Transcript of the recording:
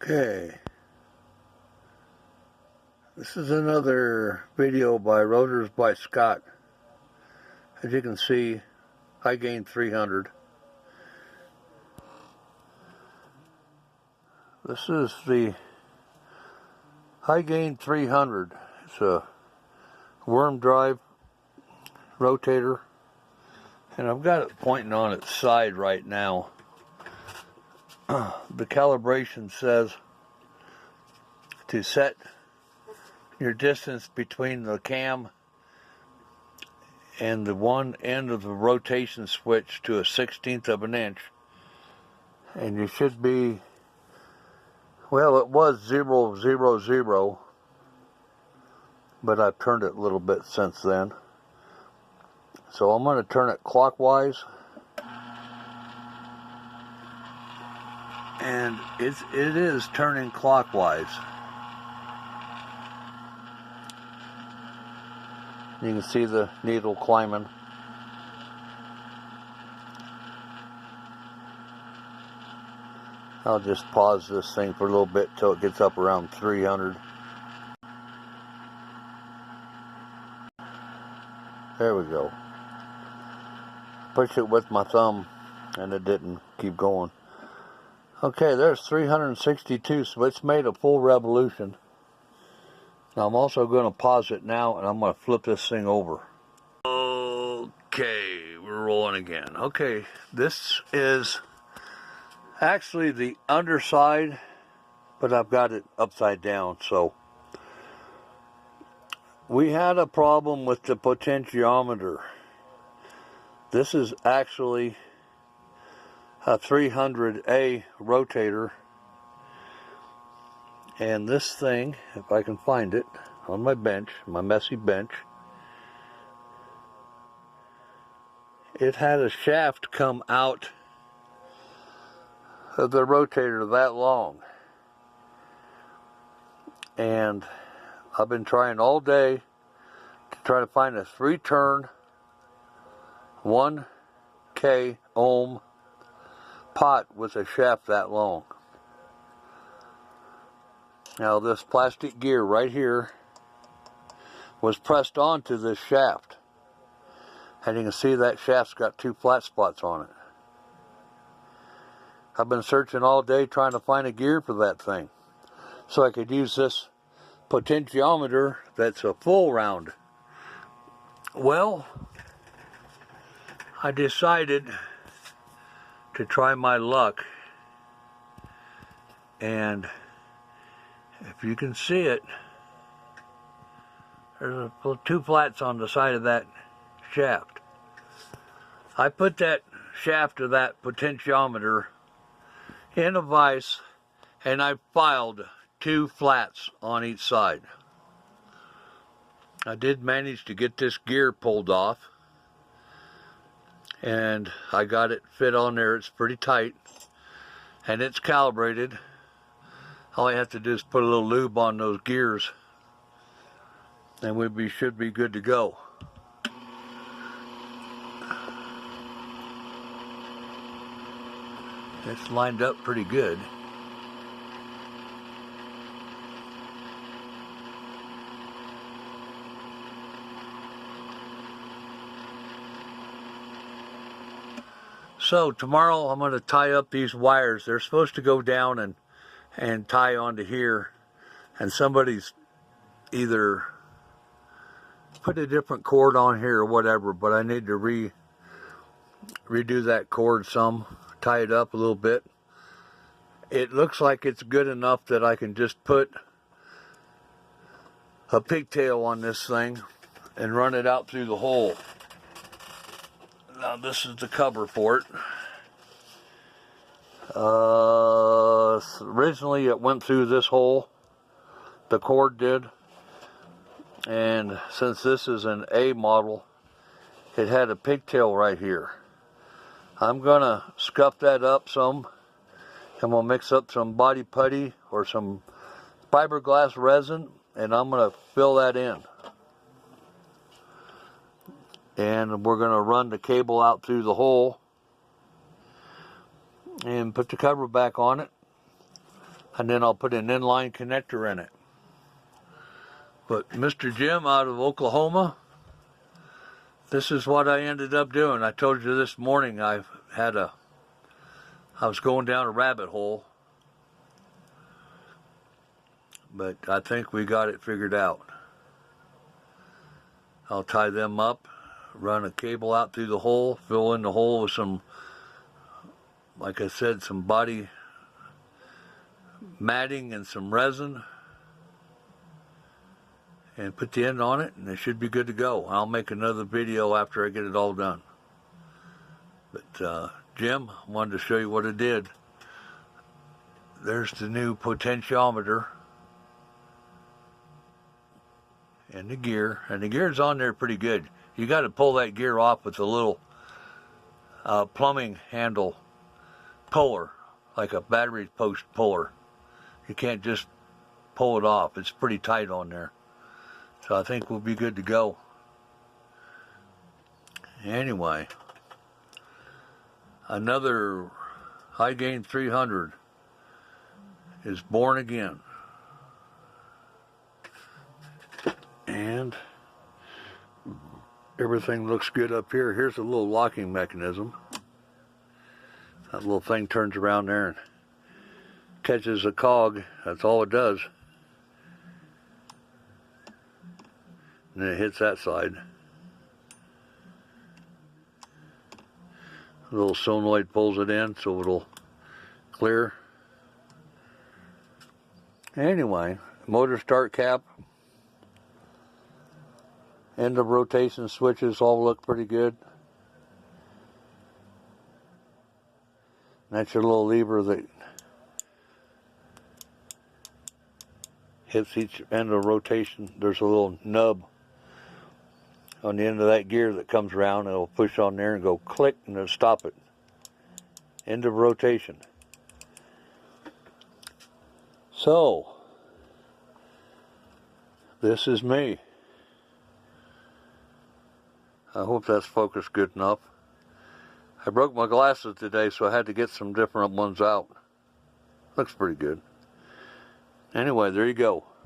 Okay, this is another video by Rotors by Scott. As you can see, Hygain 300. This is the Hygain 300. It's a worm drive rotator, and I've got it pointing on its side right now. The calibration says to set your distance between the cam and the one end of the rotation switch to a 1/16 of an inch, and you should be, well, it was 0, 0, 0, but I've turned it a little bit since then, so I'm going to turn it clockwise, and it is turning clockwise. You can see the needle climbing. I'll just pause this thing for a little bit till it gets up around 300. There we go. Push it with my thumb and it didn't keep going. Okay, there's 362, so it's made a full revolution. Now I'm also going to pause it now, and I'm going to flip this thing over. Okay, we're rolling again. Okay, this is actually the underside, but I've got it upside down. So we had a problem with the potentiometer. This is actually a 300A rotator. And this thing, if I can find it, on my bench, my messy bench, it had a shaft come out of the rotator that long. And I've been trying all day to try to find a 3-turn, 1K ohm pot with a shaft that long. Now this plastic gear right here was pressed onto this shaft, and you can see that shaft's got 2 flat spots on it. I've been searching all day trying to find a gear for that thing so I could use this potentiometer that's a full round. Well, I decided to try my luck, and if you can see it, there's 2 flats on the side of that shaft. I put that shaft of that potentiometer in a vise, and I filed 2 flats on each side. I did manage to get this gear pulled off, and I got it fit on there. It's pretty tight, and it's calibrated. All I have to do is put a little lube on those gears, and we should be good to go. It's lined up pretty good. So tomorrow I'm going to tie up these wires. They're supposed to go down and tie onto here, and somebody's either put a different cord on here or whatever, but I need to redo that cord some, tie it up a little bit. It looks like it's good enough that I can just put a pigtail on this thing and run it out through the hole. Now this is the cover for it. Originally it went through this hole, the cord did, and since this is an A model, it had a pigtail right here. I'm gonna scuff that up some, and we'll mix up some body putty or some fiberglass resin, and I'm gonna fill that in. And we're gonna run the cable out through the hole and put the cover back on it. and then I'll put an inline connector in it. But Mr. Jim out of Oklahoma, this is what I ended up doing. I told you this morning I was going down a rabbit hole, but I think we got it figured out. I'll tie them up, run a cable out through the hole, fill in the hole with some, like I said, some body matting and some resin, and put the end on it, and it should be good to go. I'll make another video after I get it all done. But Jim, I wanted to show you what I did. There's the new potentiometer and the gear, and the gear's on there pretty good. You got to pull that gear off with a little plumbing handle puller, like a battery post puller. You can't just pull it off. It's pretty tight on there. So I think we'll be good to go. Anyway, another Hygain 300 is born again. And everything looks good up here. Here's a little locking mechanism. That little thing turns around there and catches a cog. That's all it does. And then it hits that side. A little solenoid pulls it in so it'll clear. Anyway, motor start cap. End of rotation switches all look pretty good. And that's your little lever that hits each end of rotation. There's a little nub on the end of that gear that comes around, and it'll push on there and go click, and it'll stop it. End of rotation. So, this is me. I hope that's focused good enough. I broke my glasses today, so I had to get some different ones out. Looks pretty good. Anyway, there you go.